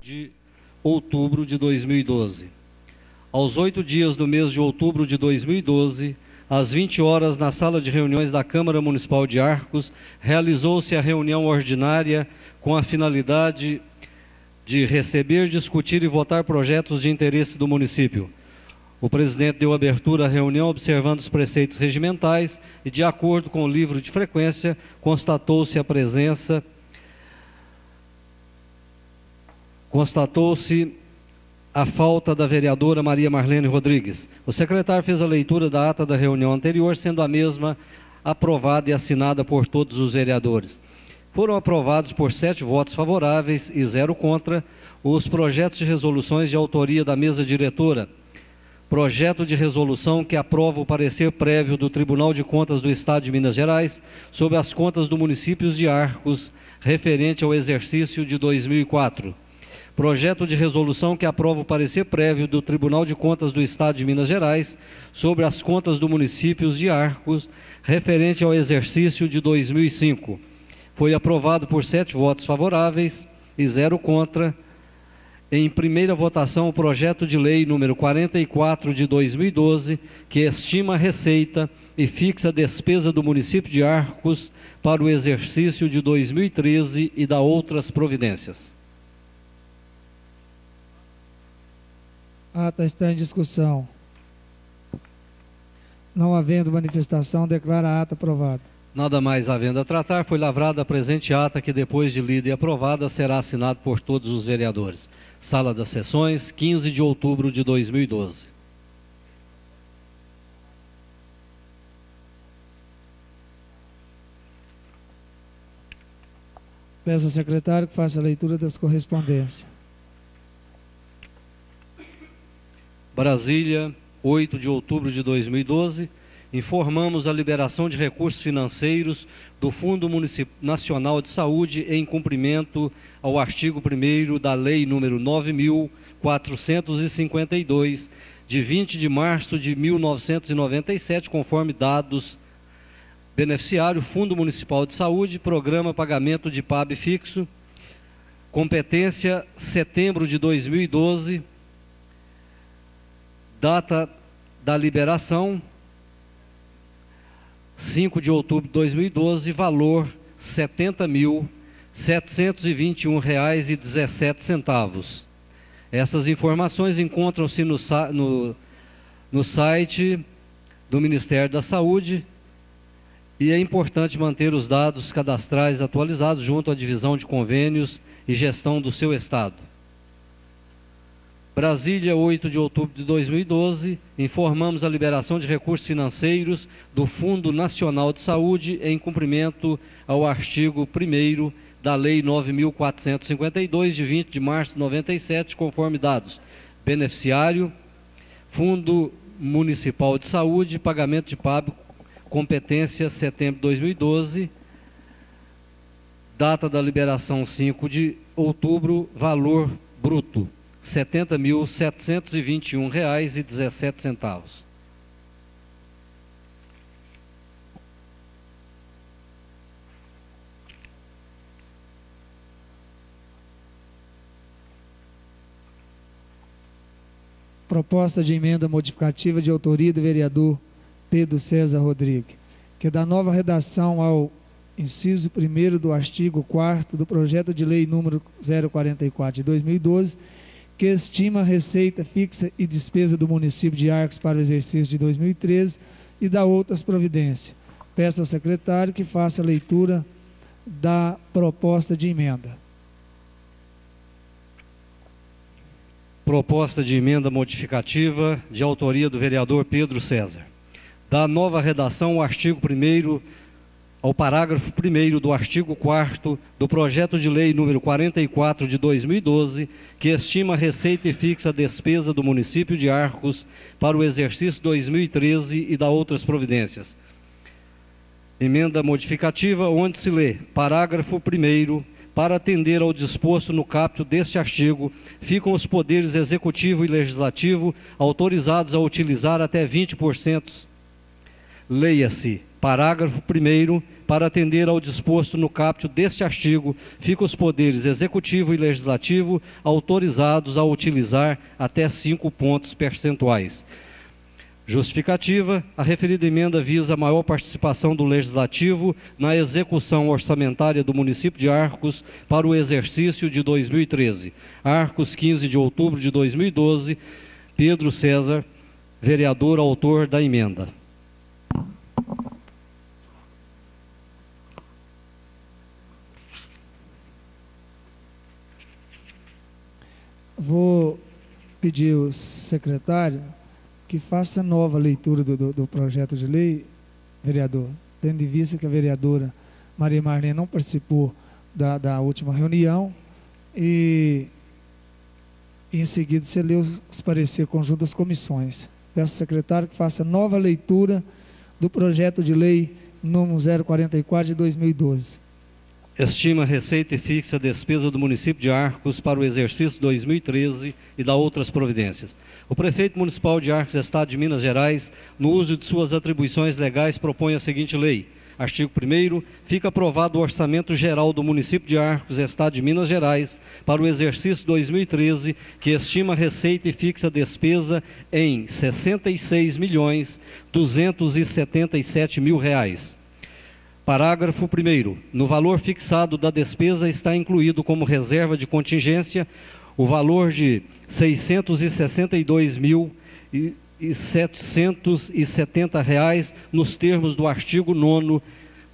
de outubro de 2012. Aos 8 dias do mês de outubro de 2012, às 20 horas, na sala de reuniões da Câmara Municipal de Arcos, realizou-se a reunião ordinária com a finalidade de receber, discutir e votar projetos de interesse do município. O presidente deu abertura à reunião observando os preceitos regimentais e, de acordo com o livro de frequência, constatou-se a falta da vereadora Maria Marlene Rodrigues. O secretário fez a leitura da ata da reunião anterior, sendo a mesma aprovada e assinada por todos os vereadores. Foram aprovados por 7 votos favoráveis e 0 contra os projetos de resoluções de autoria da mesa diretora. Projeto de resolução que aprova o parecer prévio do Tribunal de Contas do Estado de Minas Gerais sobre as contas do município de Arcos, referente ao exercício de 2004. Projeto de resolução que aprova o parecer prévio do Tribunal de Contas do Estado de Minas Gerais sobre as contas do município de Arcos, referente ao exercício de 2005. Foi aprovado por 7 votos favoráveis e 0 contra. Em primeira votação, o projeto de lei número 44 de 2012, que estima a receita e fixa a despesa do município de Arcos para o exercício de 2013 e dá outras providências. A ata está em discussão. Não havendo manifestação, declara a ata aprovada. Nada mais havendo a tratar, foi lavrada a presente ata que, depois de lida e aprovada, será assinado por todos os vereadores. Sala das Sessões, 15 de outubro de 2012. Peço ao secretário que faça a leitura das correspondências. Brasília, 8 de outubro de 2012. Informamos a liberação de recursos financeiros do Fundo Nacional de Saúde em cumprimento ao artigo 1º da Lei número 9.452, de 20 de março de 1997, conforme dados: beneficiário, Fundo Municipal de Saúde, Programa Pagamento de PAB Fixo, competência setembro de 2012, data da liberação 5 de outubro de 2012, valor R$ 70.721,17. Essas informações encontram-se no site do Ministério da Saúde e é importante manter os dados cadastrais atualizados junto à Divisão de Convênios e Gestão do seu Estado. Brasília, 8 de outubro de 2012, informamos a liberação de recursos financeiros do Fundo Nacional de Saúde em cumprimento ao artigo 1º da Lei 9.452, de 20 de março de 97, conforme dados: beneficiário, Fundo Municipal de Saúde, pagamento de PAB, competência setembro de 2012, data da liberação 5 de outubro, valor bruto R$ 70.721,17. Proposta de emenda modificativa de autoria do vereador Pedro César Rodrigues, que dá nova redação ao inciso 1º do artigo 4º do projeto de lei número 044 de 2012, que estima a receita fixa e despesa do município de Arcos para o exercício de 2013 e dá outras providências. Peço ao secretário que faça a leitura da proposta de emenda. Proposta de emenda modificativa de autoria do vereador Pedro César. Dá nova redação ao artigo 1º, ao parágrafo 1º do artigo 4º do projeto de lei número 44 de 2012, que estima a receita e fixa a despesa do município de Arcos para o exercício 2013 e dá outras providências. Emenda modificativa, onde se lê: parágrafo 1º, para atender ao disposto no caput deste artigo, ficam os poderes executivo e legislativo autorizados a utilizar até 20%. Leia-se: Parágrafo 1º. Para atender ao disposto no caput deste artigo, ficam os poderes executivo e legislativo autorizados a utilizar até 5 pontos percentuais. Justificativa: a referida emenda visa a maior participação do Legislativo na execução orçamentária do município de Arcos para o exercício de 2013. Arcos, 15 de outubro de 2012. Pedro César, vereador, autor da emenda. Vou pedir ao secretário que faça nova leitura do projeto de lei, vereador, tendo em vista que a vereadora Maria Marlene não participou da última reunião e em seguida você lê os pareceres conjuntos das comissões. Peço ao secretário que faça nova leitura do projeto de lei número 044 de 2012. Estima receita e fixa a despesa do município de Arcos para o exercício 2013 e dá outras providências. O prefeito municipal de Arcos, Estado de Minas Gerais, no uso de suas atribuições legais, propõe a seguinte lei. Artigo 1º. Fica aprovado o orçamento geral do município de Arcos, Estado de Minas Gerais, para o exercício 2013, que estima receita e fixa a despesa em R$ 66.277.000. Parágrafo 1º. No valor fixado da despesa está incluído como reserva de contingência o valor de R$ 662.770 nos termos do artigo 9º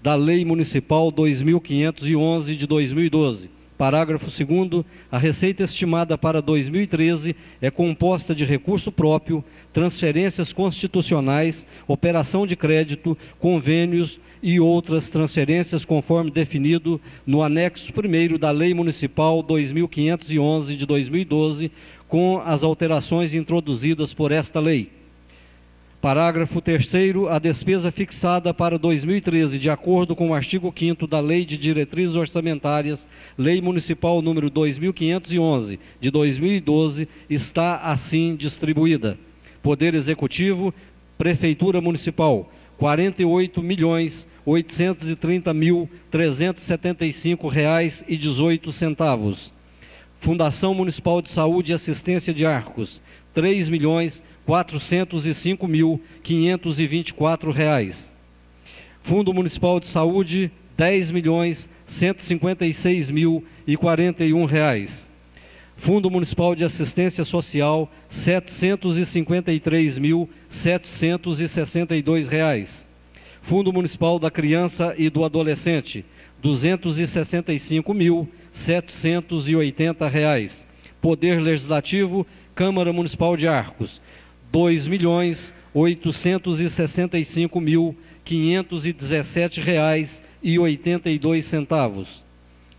da Lei Municipal 2.511 de 2012. Parágrafo 2º. A receita estimada para 2013 é composta de recurso próprio, transferências constitucionais, operação de crédito, convênios e outras transferências conforme definido no anexo 1º da Lei Municipal 2.511 de 2012, com as alterações introduzidas por esta lei. Parágrafo 3º. A despesa fixada para 2013, de acordo com o artigo 5º da Lei de Diretrizes Orçamentárias, Lei Municipal número 2.511 de 2012, está assim distribuída. Poder Executivo, Prefeitura Municipal, R$ 48.830.375,18. Fundação Municipal de Saúde e Assistência de Arcos, R$ 3.405.524. Fundo Municipal de Saúde, R$ 10.156.041. Fundo Municipal de Assistência Social, R$ 753.762. Fundo Municipal da Criança e do Adolescente, R$ 265.780. Poder Legislativo, Câmara Municipal de Arcos, R$ 2.865.517,82.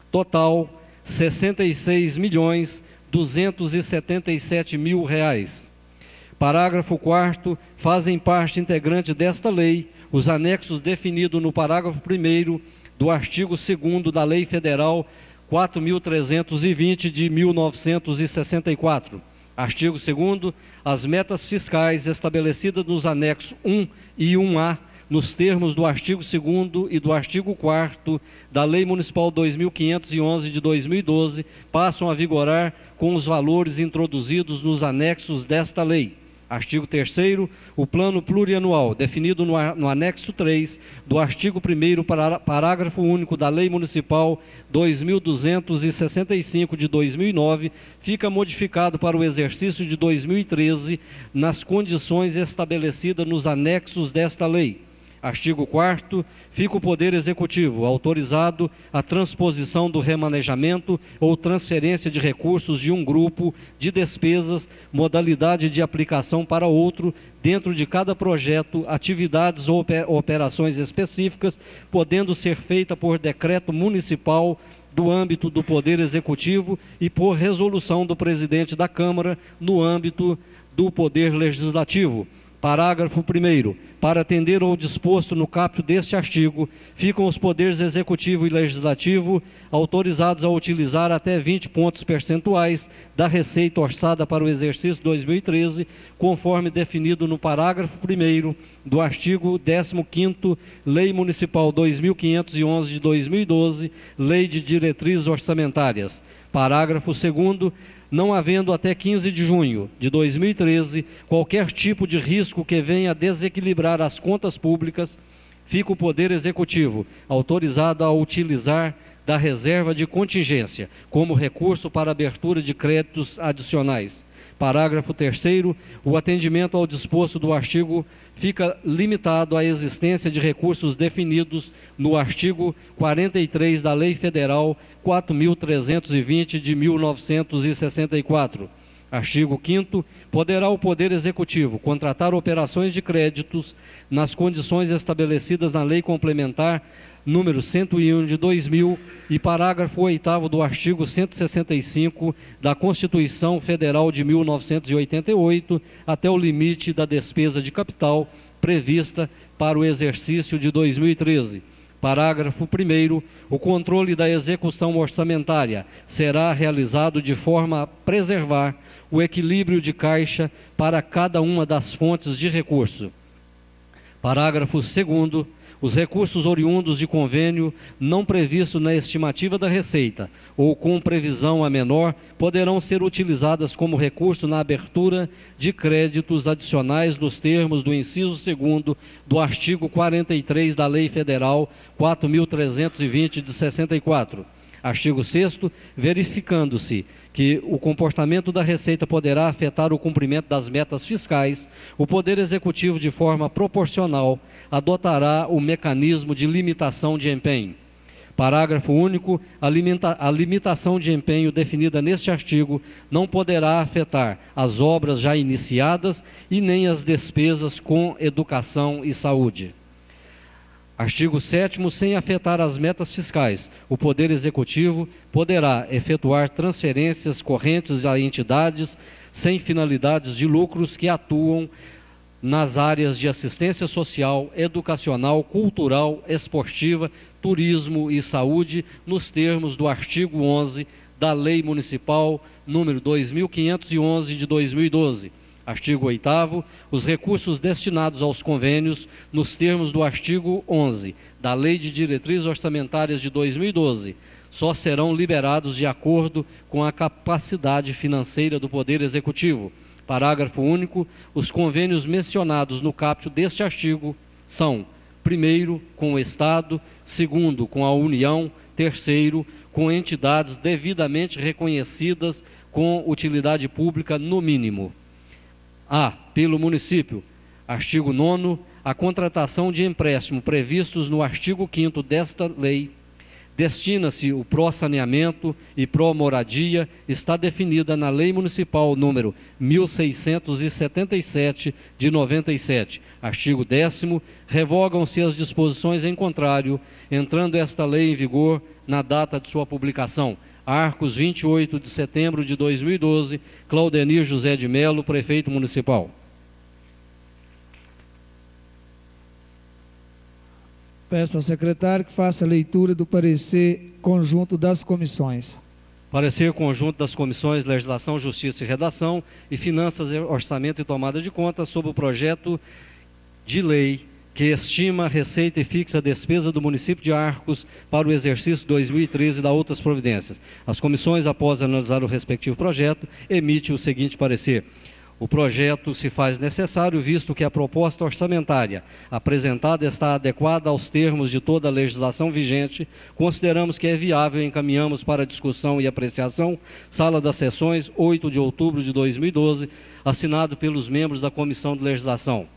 Total, R$ 66.277.000. Parágrafo 4º. Fazem parte integrante desta lei os anexos definidos no parágrafo 1º do artigo 2º da Lei Federal 4.320 de 1964. Artigo 2º. As metas fiscais estabelecidas nos anexos 1 e 1A, nos termos do artigo 2º e do artigo 4º da Lei Municipal 2.511 de 2012, passam a vigorar com os valores introduzidos nos anexos desta lei. Artigo 3º. O plano plurianual, definido no anexo 3 do artigo 1º, parágrafo único da Lei Municipal 2.265 de 2009, fica modificado para o exercício de 2013 nas condições estabelecidas nos anexos desta lei. Artigo 4º. Fica o Poder Executivo autorizado a transposição do remanejamento ou transferência de recursos de um grupo de despesas, modalidade de aplicação para outro, dentro de cada projeto, atividades ou operações específicas, podendo ser feita por decreto municipal do âmbito do Poder Executivo e por resolução do presidente da Câmara no âmbito do Poder Legislativo. Parágrafo 1º. Para atender ao disposto no caput deste artigo, ficam os poderes executivo e legislativo autorizados a utilizar até 20 pontos percentuais da receita orçada para o exercício 2013, conforme definido no parágrafo 1º do artigo 15º, Lei Municipal 2511 de 2012, Lei de Diretrizes Orçamentárias. Parágrafo 2º. Não havendo até 15 de junho de 2013 qualquer tipo de risco que venha a desequilibrar as contas públicas, fica o Poder Executivo autorizado a utilizar da reserva de contingência como recurso para abertura de créditos adicionais. Parágrafo 3º. O atendimento ao disposto do artigo fica limitado à existência de recursos definidos no artigo 43 da Lei Federal 4.320 de 1964. Artigo 5º. Poderá o Poder Executivo contratar operações de créditos nas condições estabelecidas na Lei Complementar número 101 de 2000 e parágrafo 8º do artigo 165 da Constituição Federal de 1988, até o limite da despesa de capital prevista para o exercício de 2013. Parágrafo 1º. O controle da execução orçamentária será realizado de forma a preservar o equilíbrio de caixa para cada uma das fontes de recurso. Parágrafo 2º. Os recursos oriundos de convênio não previsto na estimativa da receita ou com previsão a menor poderão ser utilizadas como recurso na abertura de créditos adicionais nos termos do inciso 2º do artigo 43 da Lei Federal 4.320 de 64. Artigo 6º. Verificando-se que o comportamento da Receita poderá afetar o cumprimento das metas fiscais, o Poder Executivo, de forma proporcional, adotará o mecanismo de limitação de empenho. Parágrafo único. A limitação de empenho definida neste artigo não poderá afetar as obras já iniciadas e nem as despesas com educação e saúde. Artigo 7º. Sem afetar as metas fiscais, o Poder Executivo poderá efetuar transferências correntes a entidades sem finalidades de lucros que atuam nas áreas de assistência social, educacional, cultural, esportiva, turismo e saúde, nos termos do artigo 11 da Lei Municipal número 2511 de 2012. Artigo 8º. Os recursos destinados aos convênios, nos termos do artigo 11 da Lei de Diretrizes Orçamentárias de 2012, só serão liberados de acordo com a capacidade financeira do Poder Executivo. Parágrafo único. Os convênios mencionados no caput deste artigo são: primeiro, com o Estado; segundo, com a União; terceiro, com entidades devidamente reconhecidas com utilidade pública no mínimo. A. Pelo município. Artigo 9º. A contratação de empréstimo previstos no artigo 5º desta lei destina-se o pró-saneamento e pró-moradia, está definida na Lei Municipal número 1677 de 97. Artigo 10º. Revogam-se as disposições em contrário, entrando esta lei em vigor na data de sua publicação. Arcos, 28 de setembro de 2012, Claudenir José de Melo, Prefeito Municipal. Peço ao secretário que faça a leitura do parecer conjunto das comissões. Parecer conjunto das comissões Legislação, Justiça e Redação e Finanças, Orçamento e Tomada de Contas sobre o projeto de lei que estima a receita e fixa a despesa do município de Arcos para o exercício 2013 e da outras providências. As comissões, após analisar o respectivo projeto, emitem o seguinte parecer: o projeto se faz necessário, visto que a proposta orçamentária apresentada está adequada aos termos de toda a legislação vigente. Consideramos que é viável e encaminhamos para discussão e apreciação, Sala das Sessões, 8 de outubro de 2012, assinado pelos membros da Comissão de Legislação: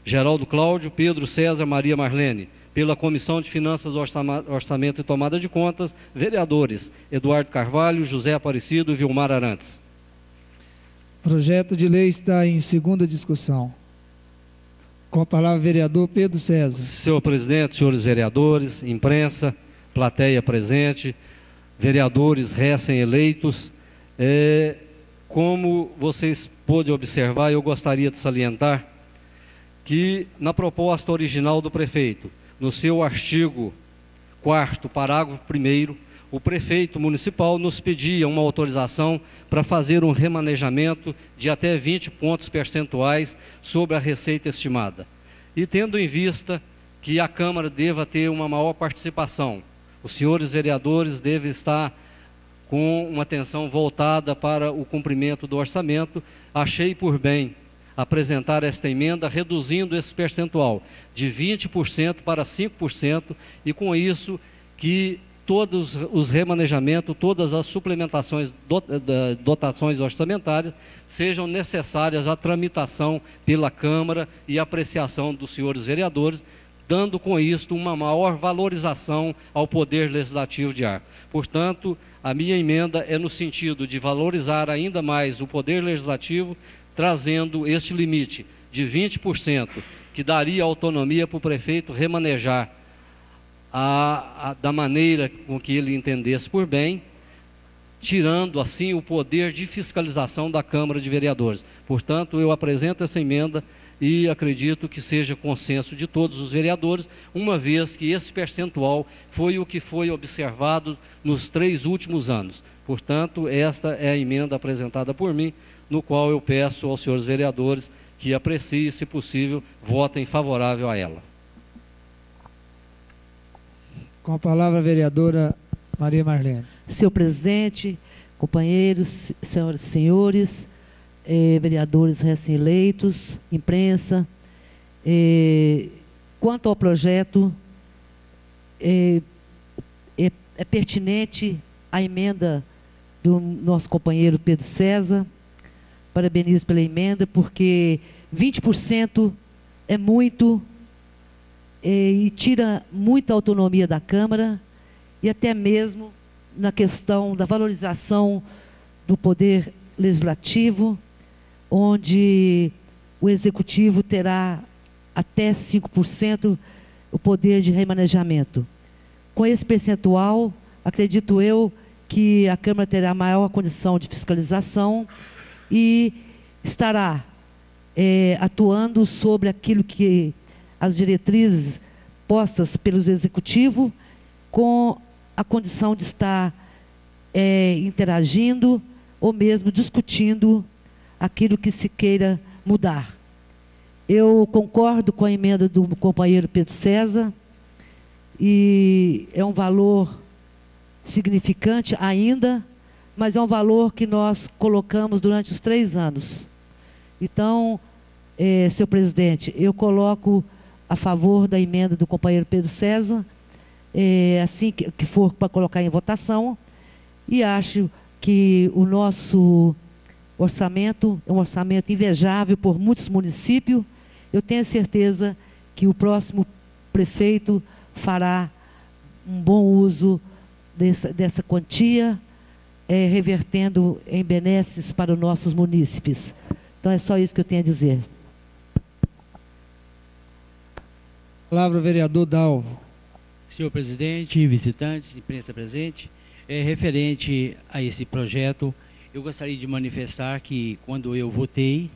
Geraldo Cláudio, Pedro César, Maria Marlene. Pela Comissão de Finanças, Orçamento e Tomada de Contas, vereadores Eduardo Carvalho, José Aparecido e Vilmar Arantes. O projeto de lei está em segunda discussão. Com a palavra, vereador Pedro César. Senhor presidente, senhores vereadores, imprensa, plateia presente, vereadores recém-eleitos, como vocês podem observar, eu gostaria de salientar que na proposta original do prefeito, no seu artigo 4º, parágrafo 1º, o prefeito municipal nos pedia uma autorização para fazer um remanejamento de até 20 pontos percentuais sobre a receita estimada. E tendo em vista que a Câmara deva ter uma maior participação, os senhores vereadores devem estar com uma atenção voltada para o cumprimento do orçamento, achei por bem apresentar esta emenda, reduzindo esse percentual de 20% para 5%, e com isso que todos os remanejamentos, todas as suplementações, dotações orçamentárias sejam necessárias à tramitação pela Câmara e apreciação dos senhores vereadores, dando com isto uma maior valorização ao Poder Legislativo de Arco. Portanto, a minha emenda é no sentido de valorizar ainda mais o Poder Legislativo, trazendo este limite de 20%, que daria autonomia para o prefeito remanejar da maneira com que ele entendesse por bem, tirando assim o poder de fiscalização da Câmara de Vereadores. Portanto, eu apresento essa emenda e acredito que seja consenso de todos os vereadores, uma vez que esse percentual foi o que foi observado nos 3 últimos anos. Portanto, esta é a emenda apresentada por mim, no qual eu peço aos senhores vereadores que apreciem e, se possível, votem favorável a ela. Com a palavra a vereadora Maria Marlene. Senhor presidente, companheiros, senhoras e senhores, vereadores recém-eleitos, imprensa, quanto ao projeto, é pertinente a emenda do nosso companheiro Pedro César. Parabenizo pela emenda, porque 20% é muito, e tira muita autonomia da Câmara, e até mesmo na questão da valorização do Poder Legislativo, onde o Executivo terá até 5% o poder de remanejamento. Com esse percentual, acredito eu que a Câmara terá maior condição de fiscalização e estará atuando sobre aquilo que as diretrizes postas pelo Executivo, com a condição de estar interagindo ou mesmo discutindo aquilo que se queira mudar. Eu concordo com a emenda do companheiro Pedro César, e é um valor significante ainda, mas é um valor que nós colocamos durante os 3 anos. Então, senhor presidente, eu coloco a favor da emenda do companheiro Pedro César, assim que for para colocar em votação, e acho que o nosso orçamento é um orçamento invejável por muitos municípios. Eu tenho certeza que o próximo prefeito fará um bom uso dessa quantia, revertendo em benesses para os nossos munícipes. Então é só isso que eu tenho a dizer. Palavra o vereador Dalvo. Senhor presidente, visitantes, imprensa presente, referente a esse projeto, eu gostaria de manifestar que, quando eu votei,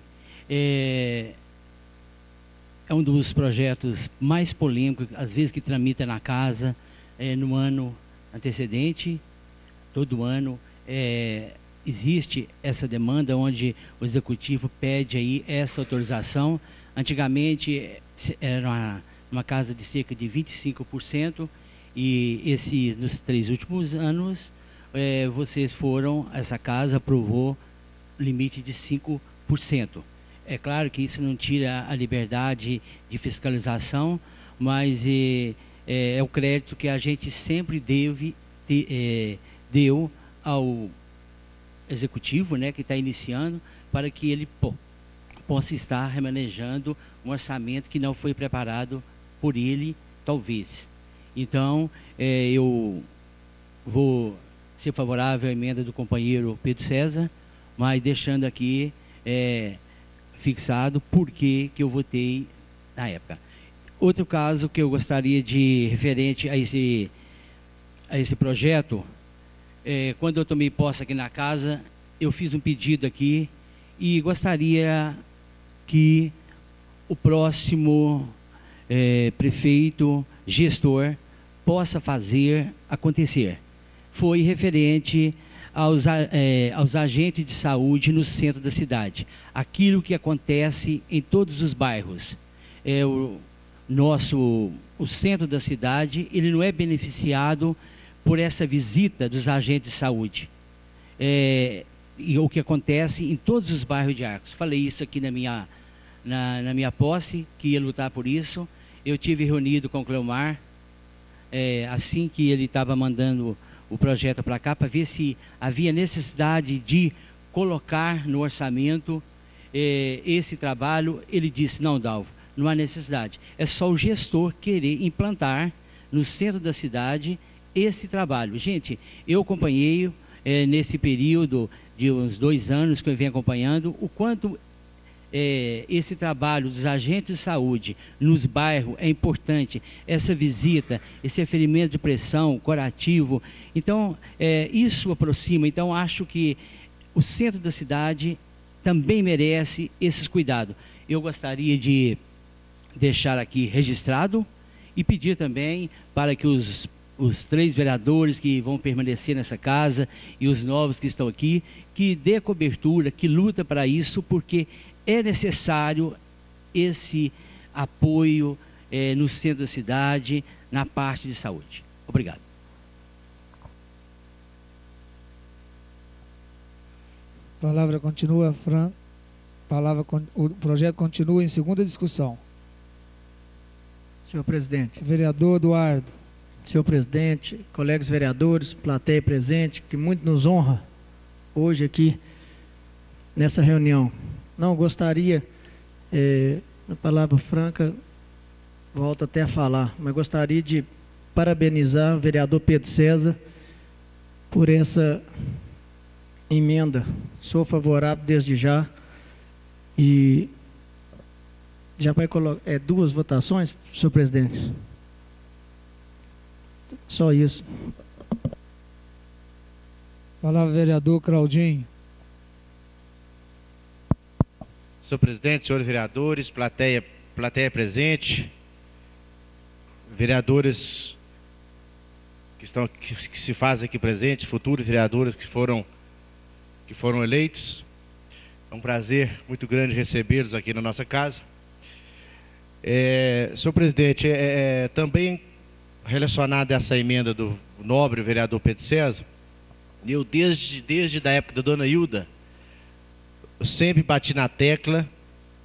é um dos projetos mais polêmicos, às vezes, que tramita na casa, no ano antecedente. Todo ano existe essa demanda, onde o Executivo pede aí essa autorização. Antigamente, era uma casa de cerca de 25%, e nos 3 últimos anos, essa casa aprovou limite de 5%. É claro que isso não tira a liberdade de fiscalização, mas é o crédito que a gente sempre deu ao Executivo, né, que está iniciando, para que ele possa estar remanejando um orçamento que não foi preparado por ele, talvez. Então, eu vou ser favorável à emenda do companheiro Pedro César, mas deixando aqui fixado por que eu votei na época. Outro caso que eu gostaria de, referente a esse projeto, quando eu tomei posse aqui na casa, eu fiz um pedido aqui e gostaria que o próximo prefeito, gestor, possa fazer acontecer. Foi referente aos agentes de saúde no centro da cidade. Aquilo que acontece em todos os bairros. O centro da cidade, ele não é beneficiado por essa visita dos agentes de saúde. E o que acontece em todos os bairros de Arcos. Falei isso aqui na minha posse, que ia lutar por isso. Eu tive reunido com o Cleomar, assim que ele estava mandando o projeto para cá, para ver se havia necessidade de colocar no orçamento esse trabalho. Ele disse, não, Dalvo, não há necessidade. É só o gestor querer implantar no centro da cidade esse trabalho. Gente, eu acompanhei nesse período de uns 2 anos que eu venho acompanhando, o quanto esse trabalho dos agentes de saúde nos bairros é importante, essa visita, esse aferimento de pressão, curativo. Então, isso aproxima. Então, acho que o centro da cidade também merece esses cuidados. Eu gostaria de deixar aqui registrado e pedir também para que os 3 vereadores que vão permanecer nessa casa e os novos que estão aqui, que dê cobertura, que luta para isso, porque é necessário esse apoio no centro da cidade, na parte de saúde. Obrigado. Palavra continua, Fran. O projeto continua em segunda discussão. Senhor presidente. Vereador Eduardo. Senhor presidente, colegas vereadores, plateia presente, que muito nos honra hoje aqui nessa reunião. Não gostaria, na palavra franca, volto até a falar, mas gostaria de parabenizar o vereador Pedro César por essa emenda. Sou favorável desde já e já vai colocar 2 votações, senhor presidente. Só isso. Palavra vereador Claudinho. Senhor presidente, senhores vereadores, plateia presente, vereadores que se fazem aqui presentes, futuros vereadores que foram eleitos. É um prazer muito grande recebê-los aqui na nossa casa. Senhor presidente, também relacionado a essa emenda do nobre vereador Pedro César, eu desde a época da dona Hilda, eu sempre bati na tecla,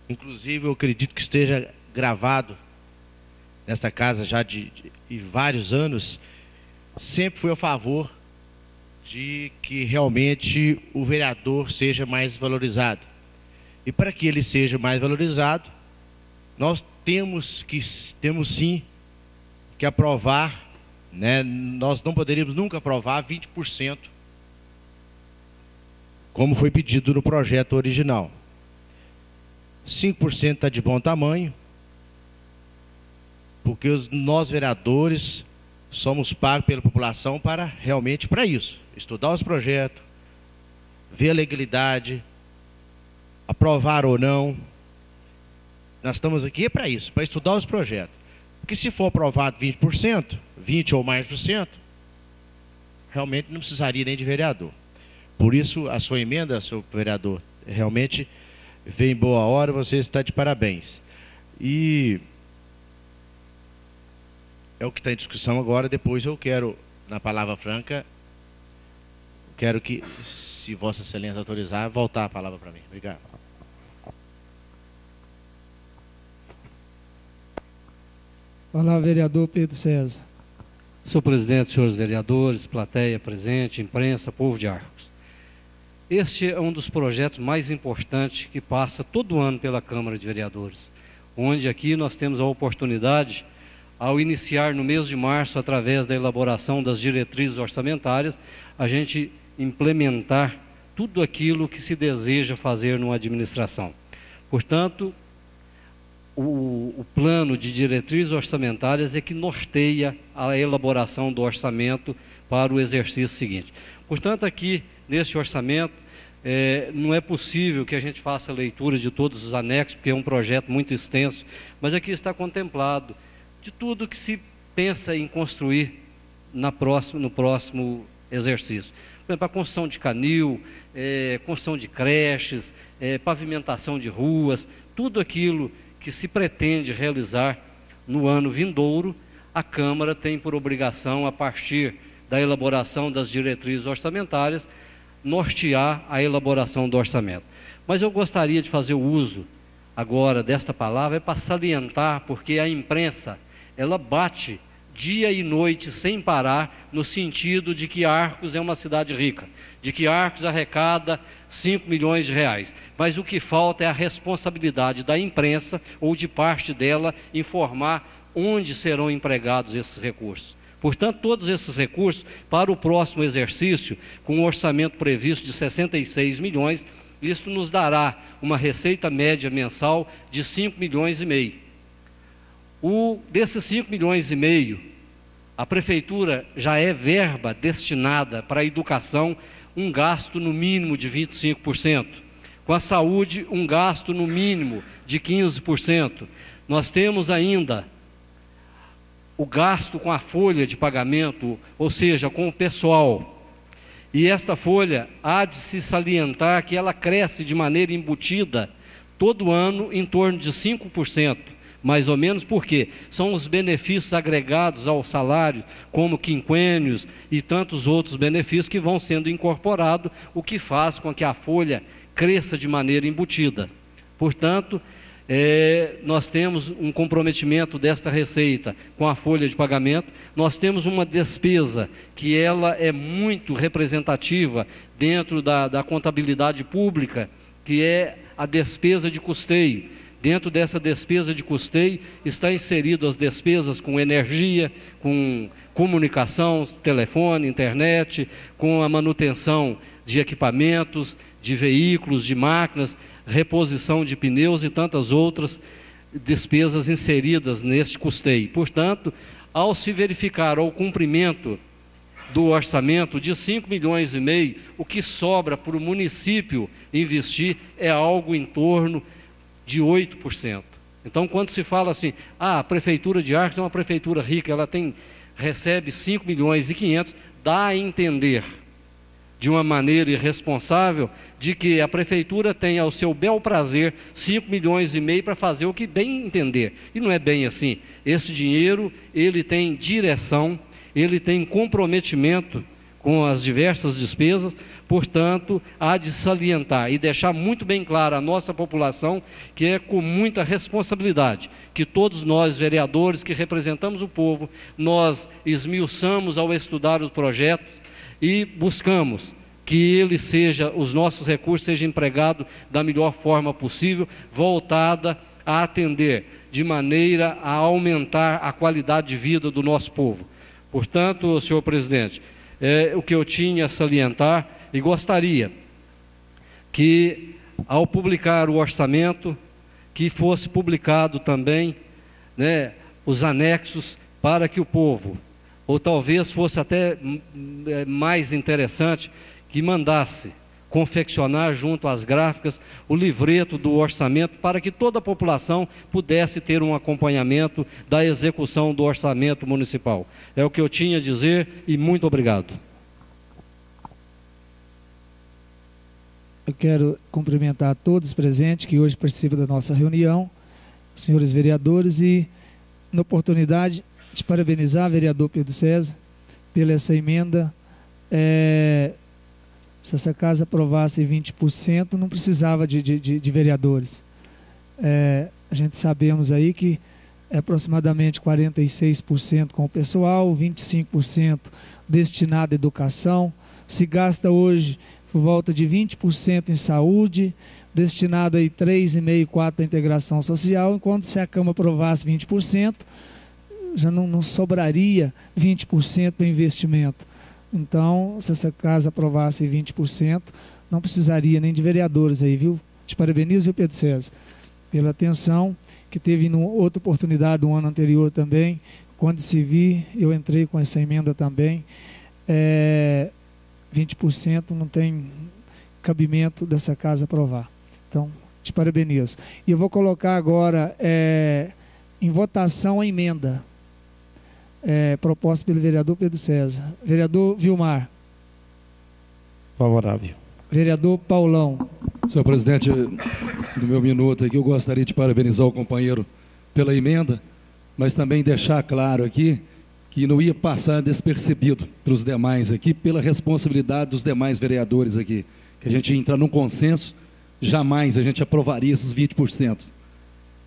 inclusive eu acredito que esteja gravado nesta casa já de vários anos, sempre fui a favor de que realmente o vereador seja mais valorizado. E para que ele seja mais valorizado, nós temos sim que aprovar, né? Nós não poderíamos nunca aprovar 20%, como foi pedido no projeto original. 5% está de bom tamanho, porque nós vereadores somos pagos pela população realmente para isso, estudar os projetos, ver a legalidade, aprovar ou não. Nós estamos aqui para isso, para estudar os projetos. Porque se for aprovado 20%, 20 ou mais por cento, realmente não precisaria nem de vereador. Por isso, a sua emenda, senhor vereador, realmente vem em boa hora, você está de parabéns. E é o que está em discussão agora. Depois eu quero, na palavra franca, quero que, se Vossa Excelência autorizar, voltar a palavra para mim. Obrigado. Palavra vereador Pedro César. Senhor presidente, senhores vereadores, plateia presente, imprensa, povo de Arcos. Este é um dos projetos mais importantes que passa todo ano pela Câmara de Vereadores, onde aqui nós temos a oportunidade, ao iniciar no mês de março, através da elaboração das diretrizes orçamentárias, a gente implementar tudo aquilo que se deseja fazer numa administração. Portanto, o plano de diretrizes orçamentárias é que norteia a elaboração do orçamento para o exercício seguinte. Portanto, aqui, neste orçamento, Não é possível que a gente faça a leitura de todos os anexos, porque é um projeto muito extenso, mas aqui está contemplado de tudo que se pensa em construir no próximo exercício. Por exemplo, a construção de canil, construção de creches, pavimentação de ruas, tudo aquilo que se pretende realizar no ano vindouro, a Câmara tem por obrigação, a partir da elaboração das diretrizes orçamentárias, nortear a elaboração do orçamento. Mas eu gostaria de fazer o uso agora desta palavra para salientar, porque a imprensa, ela bate dia e noite sem parar, no sentido de que Arcos é uma cidade rica, de que Arcos arrecada 5 milhões de reais. Mas o que falta é a responsabilidade da imprensa, ou de parte dela, informar onde serão empregados esses recursos. Portanto, todos esses recursos, para o próximo exercício, com um orçamento previsto de 66 milhões, isso nos dará uma receita média mensal de 5 milhões e meio. Desses 5 milhões e meio, a Prefeitura já é verba destinada para a educação, um gasto no mínimo de 25%. Com a saúde, um gasto no mínimo de 15%. Nós temos ainda o gasto com a folha de pagamento, ou seja, com o pessoal. E esta folha há de se salientar que ela cresce de maneira embutida todo ano em torno de 5%, mais ou menos, porque são os benefícios agregados ao salário, como quinquênios e tantos outros benefícios que vão sendo incorporados, o que faz com que a folha cresça de maneira embutida. Portanto, nós temos um comprometimento desta receita com a folha de pagamento, nós temos uma despesa que ela é muito representativa dentro da contabilidade pública, que é a despesa de custeio. Dentro dessa despesa de custeio está inserido as despesas com energia, com comunicação, telefone, internet, com a manutenção de equipamentos, de veículos, de máquinas, reposição de pneus e tantas outras despesas inseridas neste custeio. Portanto, ao se verificar o cumprimento do orçamento de 5 milhões e meio, o que sobra para o município investir é algo em torno de 8%. Então, quando se fala assim, a Prefeitura de Arcos é uma prefeitura rica, ela recebe 5 milhões e 500, dá a entender, de uma maneira irresponsável, de que a Prefeitura tem ao seu bel prazer 5 milhões e meio para fazer o que bem entender. E não é bem assim. Esse dinheiro, ele tem direção, ele tem comprometimento com as diversas despesas, portanto, há de salientar e deixar muito bem claro à nossa população que é com muita responsabilidade que todos nós, vereadores que representamos o povo, nós esmiuçamos ao estudar os projetos e buscamos que os nossos recursos sejam empregados da melhor forma possível, voltada a atender de maneira a aumentar a qualidade de vida do nosso povo. Portanto, senhor presidente, o que eu tinha a salientar, e gostaria que, ao publicar o orçamento, que fosse publicado também, os anexos, para que o povo, ou talvez fosse até mais interessante, que mandasse confeccionar junto às gráficas o livreto do orçamento, para que toda a população pudesse ter um acompanhamento da execução do orçamento municipal. É o que eu tinha a dizer e muito obrigado. Eu quero cumprimentar a todos presentes que hoje participam da nossa reunião, senhores vereadores, e na oportunidade de parabenizar o vereador Pedro César pela essa emenda. Se essa casa aprovasse 20%, não precisava de vereadores. A gente sabemos aí que é aproximadamente 46% com o pessoal, 25% destinado à educação, se gasta hoje por volta de 20% em saúde, destinado aí 3,5%, 4% para integração social, enquanto se a Câmara aprovasse 20%, já não sobraria 20% para investimento. Então, se essa casa aprovasse 20%, não precisaria nem de vereadores aí, viu? Te parabenizo, viu, Pedro César, pela atenção que teve em outra oportunidade do ano anterior também. Quando se vi, eu entrei com essa emenda também. 20% não tem cabimento dessa casa aprovar. Então, te parabenizo. E eu vou colocar agora em votação a emenda proposta pelo vereador Pedro César. Vereador Vilmar. Favorável. Vereador Paulão. Senhor presidente, no meu minuto aqui, eu gostaria de parabenizar o companheiro pela emenda, mas também deixar claro aqui que não ia passar despercebido para os demais aqui, pela responsabilidade dos demais vereadores aqui, que a gente ia entrar num consenso, jamais a gente aprovaria esses 20%.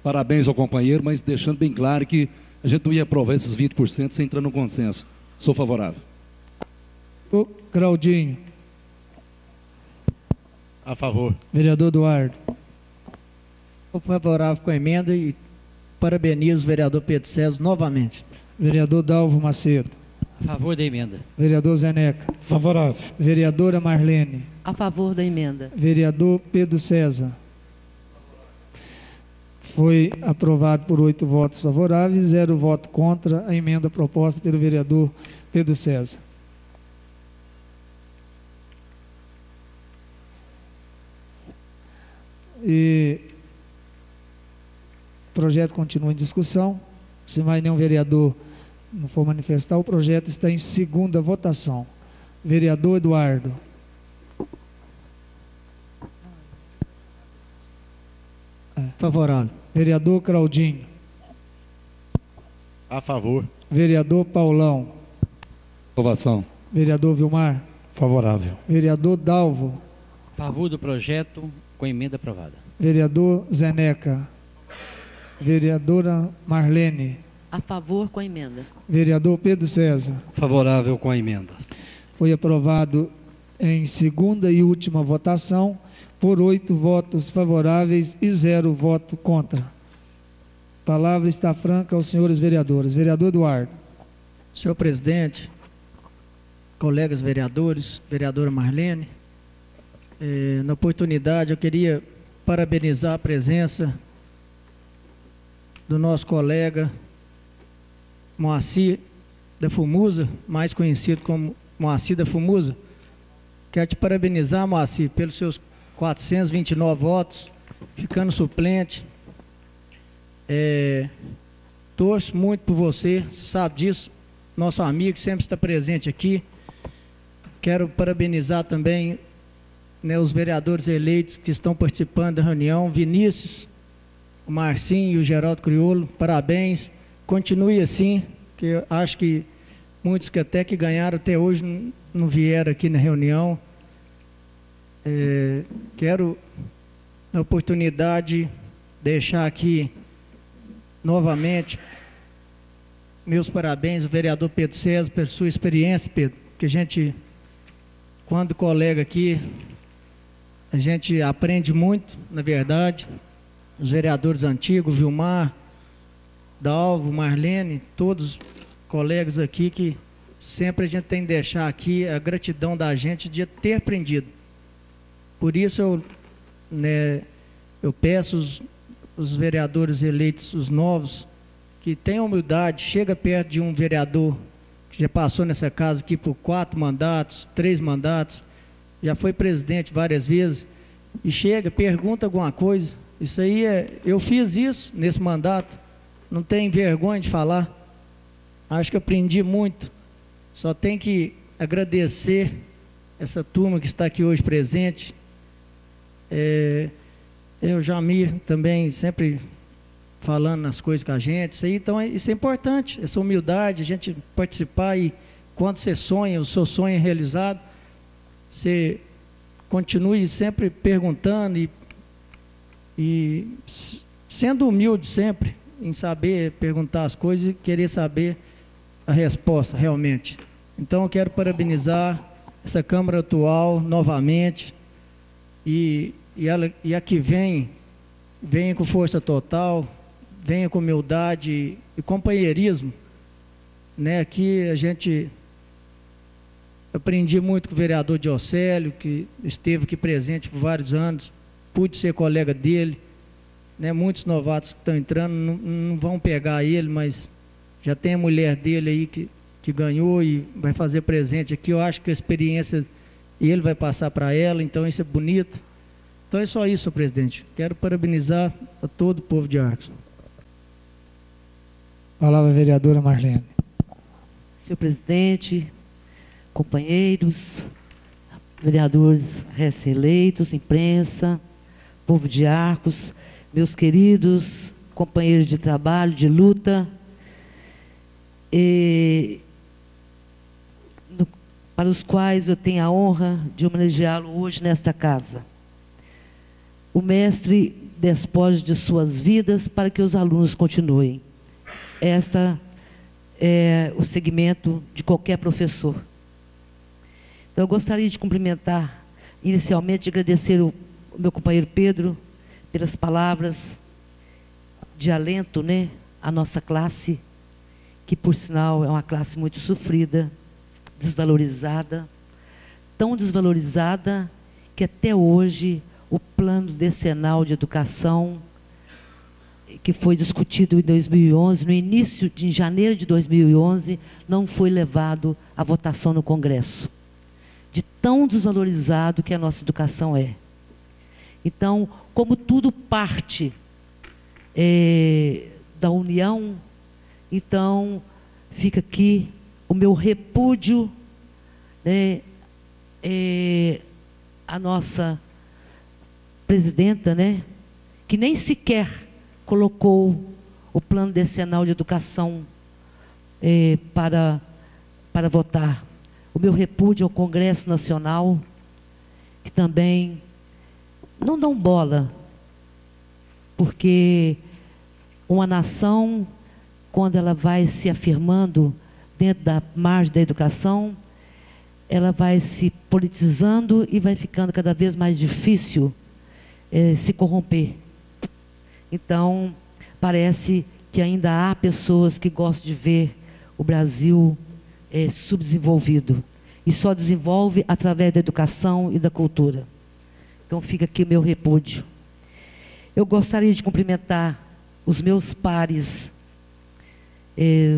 Parabéns ao companheiro, mas deixando bem claro que a gente não ia aprovar esses 20% sem entrar num consenso. Sou favorável. O Claudinho. A favor. Vereador Eduardo. Sou favorável com a emenda e parabenizo o vereador Pedro César novamente. Vereador Dalvo Macedo. A favor da emenda. Vereador Zeneca. Favorável. Vereadora Marlene. A favor da emenda. Vereador Pedro César. Foi aprovado por 8 votos favoráveis, 0 voto contra a emenda proposta pelo vereador Pedro César. E o projeto continua em discussão. Se mais nenhum vereador não for manifestar, o projeto está em segunda votação. Vereador Eduardo. Favorável. Vereador Claudinho. A favor. Vereador Paulão. Aprovação. Vereador Vilmar. Favorável. Vereador Dalvo. A favor do projeto com emenda aprovada. Vereador Zeneca. Vereadora Marlene. A favor com a emenda. Vereador Pedro César. Favorável com a emenda. Foi aprovado em segunda e última votação por 8 votos favoráveis e 0 voto contra. A palavra está franca aos senhores vereadores. Vereador Eduardo. Senhor presidente, colegas vereadores, vereadora Marlene, na oportunidade eu queria parabenizar a presença do nosso colega Moacir da Fumuza, mais conhecido como Moacir da Fumuza. Quero te parabenizar, Moacir, pelos seus 429 votos, ficando suplente. Torço muito por você, você sabe disso, nosso amigo sempre está presente aqui. Quero parabenizar também, né, os vereadores eleitos que estão participando da reunião, Vinícius, o Marcinho e o Geraldo Criolo, parabéns, continue assim, que eu acho que muitos que até que ganharam até hoje não vieram aqui na reunião. Quero, na oportunidade, deixar aqui novamente meus parabéns ao vereador Pedro César por sua experiência, Pedro, que a gente, quando colega aqui, a gente aprende muito, na verdade. Os vereadores antigos, Vilmar, Dalvo, Marlene, todos colegas aqui que sempre a gente tem que deixar aqui a gratidão da gente de ter aprendido. Por isso eu peço os vereadores eleitos, os novos, que tenham humildade, chega perto de um vereador que já passou nessa casa aqui por 4 mandatos, 3 mandatos, já foi presidente várias vezes, e chega, pergunta alguma coisa. Isso aí eu fiz isso nesse mandato, não tem vergonha de falar. Acho que aprendi muito. Só tem que agradecer essa turma que está aqui hoje presente. Eu, Jamir, também sempre falando nas coisas com a gente. Isso aí, então, isso é importante, essa humildade, a gente participar, e quando você sonha, o seu sonho é realizado, você continue sempre perguntando e sendo humilde sempre em saber perguntar as coisas e querer saber a resposta realmente. Então eu quero parabenizar essa Câmara atual novamente e a que venha com força total, venha com humildade e companheirismo, né? Aqui a gente aprendi muito com o vereador Diocélio, que esteve aqui presente por vários anos, pude ser colega dele, né? Muitos novatos que estão entrando não vão pegar ele, mas já tem a mulher dele aí que ganhou e vai fazer presente aqui. Eu acho que a experiência e ele vai passar para ela, então isso é bonito. Então é só isso, senhor presidente. Quero parabenizar a todo o povo de Arcos. Palavra a vereadora Marlene. Senhor presidente, companheiros, vereadores recém-eleitos, imprensa, povo de Arcos, meus queridos companheiros de trabalho, de luta, para os quais eu tenho a honra de homenageá-lo hoje nesta casa. O mestre despoja de suas vidas para que os alunos continuem. Esta é o segmento de qualquer professor. Então, eu gostaria de cumprimentar, inicialmente, de agradecer o meu companheiro Pedro pelas palavras de alento, né, à nossa classe, que, por sinal, é uma classe muito sofrida, desvalorizada, tão desvalorizada que até hoje o plano decenal de educação, que foi discutido em 2011, no início de janeiro de 2011, não foi levado à votação no Congresso, de tão desvalorizado que a nossa educação é. Então, como tudo parte da união, então fica aqui o meu repúdio, né, a nossa presidenta, né, que nem sequer colocou o plano decenal de educação para votar. O meu repúdio ao Congresso Nacional, que também não dão bola, porque uma nação, quando ela vai se afirmando dentro da margem da educação, ela vai se politizando e vai ficando cada vez mais difícil se corromper. Então, parece que ainda há pessoas que gostam de ver o Brasil subdesenvolvido. E só desenvolve através da educação e da cultura. Então, fica aqui o meu repúdio. Eu gostaria de cumprimentar os meus pares,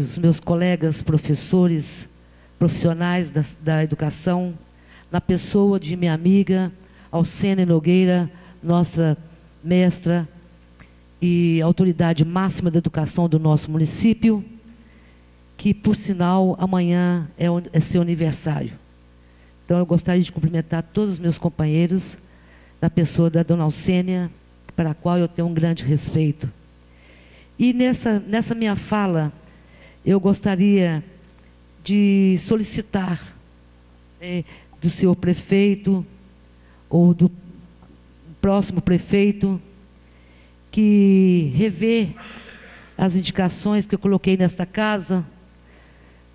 os meus colegas professores, profissionais da educação, na pessoa de minha amiga Alcene Nogueira, nossa mestra e autoridade máxima da educação do nosso município, que, por sinal, amanhã é seu aniversário. Então, eu gostaria de cumprimentar todos os meus companheiros, da pessoa da dona Alcênia, para a qual eu tenho um grande respeito. E nessa minha fala, eu gostaria de solicitar do senhor prefeito, ou do próximo prefeito, que rever as indicações que eu coloquei nesta casa,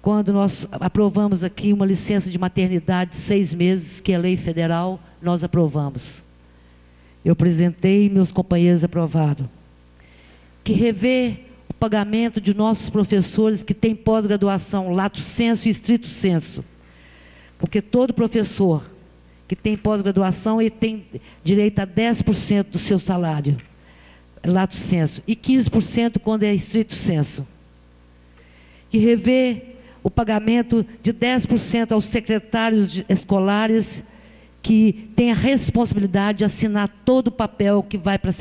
quando nós aprovamos aqui uma licença de maternidade de 6 meses, que é lei federal, nós aprovamos. Eu apresentei e meus companheiros aprovaram. Que rever o pagamento de nossos professores que têm pós-graduação, lato sensu e estrito sensu. Porque todo professor que tem pós-graduação, ele tem direito a 10% do seu salário, lato sensu, e 15% quando é estrito sensu. Que rever o pagamento de 10% aos secretários escolares, que tem a responsabilidade de assinar todo o papel que vai para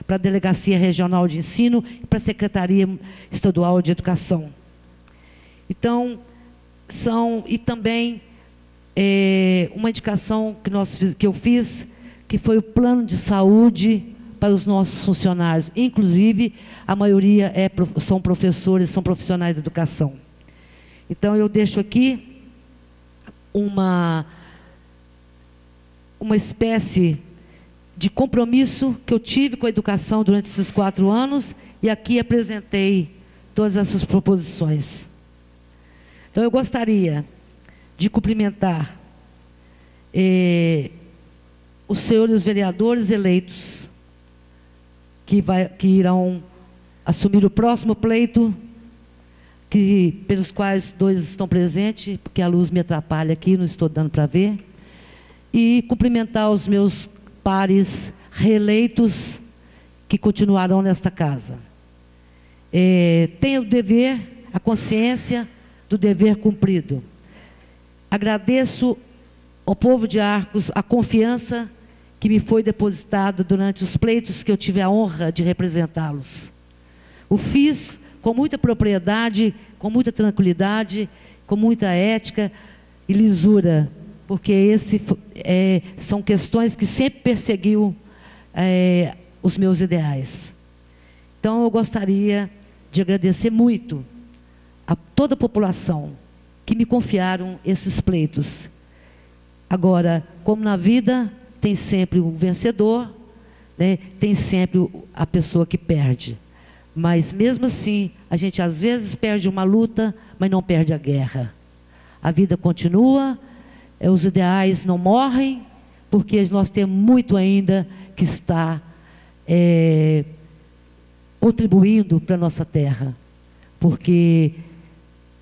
a Delegacia Regional de Ensino e para a Secretaria Estadual de Educação. Então, e também uma indicação que eu fiz, que foi o plano de saúde para os nossos funcionários. Inclusive, a maioria são professores, são profissionais da educação. Então, eu deixo aqui uma espécie de compromisso que eu tive com a educação durante esses 4 anos, e aqui apresentei todas essas proposições. Então, eu gostaria de cumprimentar os senhores vereadores eleitos, que irão assumir o próximo pleito, pelos quais 2 estão presentes, porque a luz me atrapalha aqui, não estou dando para ver. E cumprimentar os meus pares reeleitos que continuarão nesta casa. Tenho o dever, a consciência do dever cumprido. Agradeço ao povo de Arcos a confiança que me foi depositada durante os pleitos que eu tive a honra de representá-los. O fiz com muita propriedade, com muita tranquilidade, com muita ética e lisura, porque são questões que sempre perseguiu os meus ideais. Então, eu gostaria de agradecer muito a toda a população que me confiaram esses pleitos. Agora, como na vida, tem sempre o vencedor, né? Tem sempre a pessoa que perde. Mas, mesmo assim, a gente às vezes perde uma luta, mas não perde a guerra. A vida continua, os ideais não morrem, porque nós temos muito ainda que estar contribuindo para a nossa terra. Porque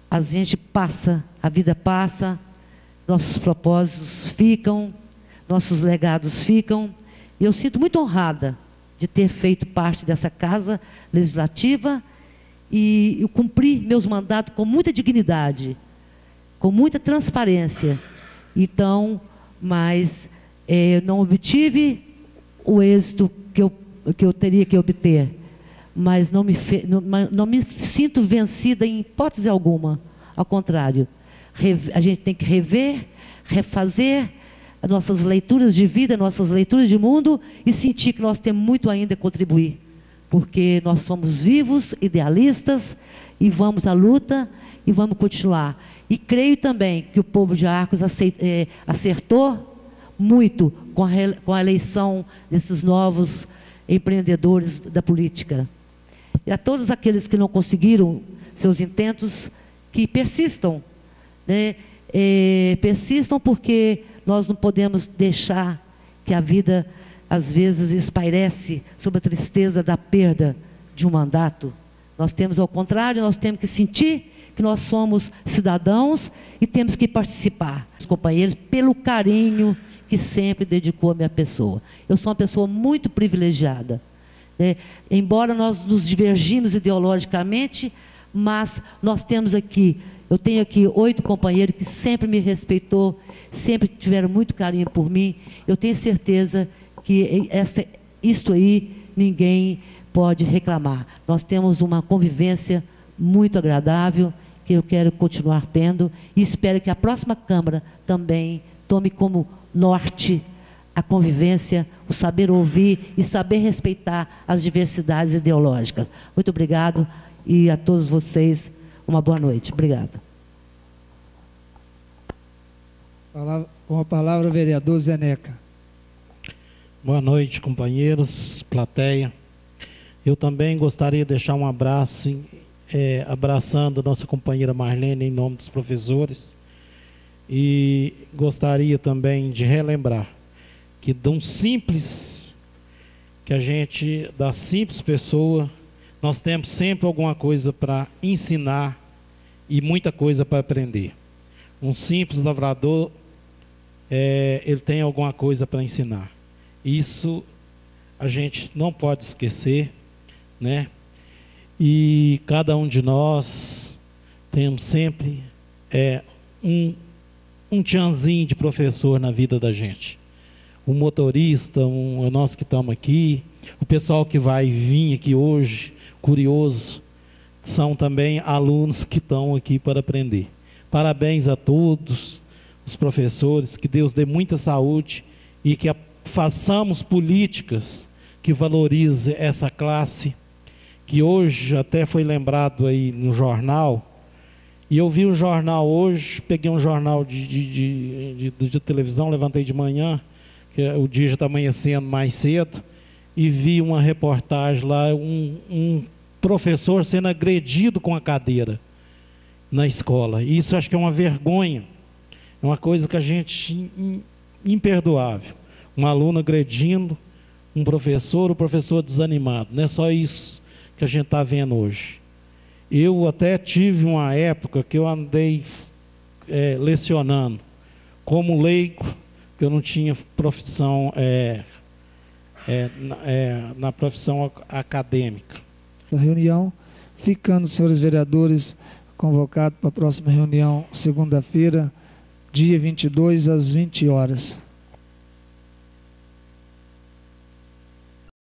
a gente passa, a vida passa, nossos propósitos ficam, nossos legados ficam. E eu sinto muito honrada de ter feito parte dessa casa legislativa e eu cumpri meus mandatos com muita dignidade, com muita transparência. Então, mas não obtive o êxito que eu teria que obter, mas não me sinto vencida em hipótese alguma. Ao contrário, a gente tem que rever, refazer as nossas leituras de vida, nossas leituras de mundo e sentir que nós temos muito ainda a contribuir, porque nós somos vivos, idealistas e vamos à luta e vamos continuar. E creio também que o povo de Arcos acertou muito com a eleição desses novos empreendedores da política. E a todos aqueles que não conseguiram seus intentos, que persistam, né? Persistam, porque nós não podemos deixar que a vida, às vezes, espairece sob a tristeza da perda de um mandato. Nós temos, ao contrário, nós temos que sentir que nós somos cidadãos e temos que participar. Os companheiros, pelo carinho que sempre dedicou à minha pessoa. Eu sou uma pessoa muito privilegiada, né? Embora nós nos divergimos ideologicamente, mas nós temos aqui, eu tenho aqui 8 companheiros que sempre me respeitou, sempre tiveram muito carinho por mim. Eu tenho certeza que isto aí ninguém pode reclamar. Nós temos uma convivência muito agradável, que eu quero continuar tendo, e espero que a próxima Câmara também tome como norte a convivência, o saber ouvir e saber respeitar as diversidades ideológicas. Muito obrigado, e a todos vocês, uma boa noite. Obrigada. Com a palavra, o vereador Zeneca. Boa noite, companheiros, plateia. Eu também gostaria de deixar um abraço, abraçando a nossa companheira Marlene, em nome dos professores. E gostaria também de relembrar que da simples pessoa, nós temos sempre alguma coisa para ensinar e muita coisa para aprender. Um simples lavrador, ele tem alguma coisa para ensinar. Isso a gente não pode esquecer, né? E cada um de nós temos sempre um tchanzinho de professor na vida da gente. Um motorista, nós que estamos aqui, o pessoal que vai vir aqui hoje, curioso, são também alunos que estão aqui para aprender. Parabéns a todos os professores, que Deus dê muita saúde e que façamos políticas que valorize essa classe, que hoje até foi lembrado aí no jornal. E eu vi o jornal hoje, peguei um jornal de televisão, levantei de manhã, que o dia já está amanhecendo mais cedo, e vi uma reportagem lá, um professor sendo agredido com a cadeira na escola. E isso acho que é uma vergonha, é uma coisa que a gente, imperdoável. Um aluno agredindo um professor, o professor desanimado. Não é só isso que a gente está vendo hoje. Eu até tive uma época que eu andei lecionando como leigo, que eu não tinha profissão na profissão acadêmica. Da reunião, ficando, senhores vereadores, convocados para a próxima reunião, segunda-feira, dia 22 às 20 horas.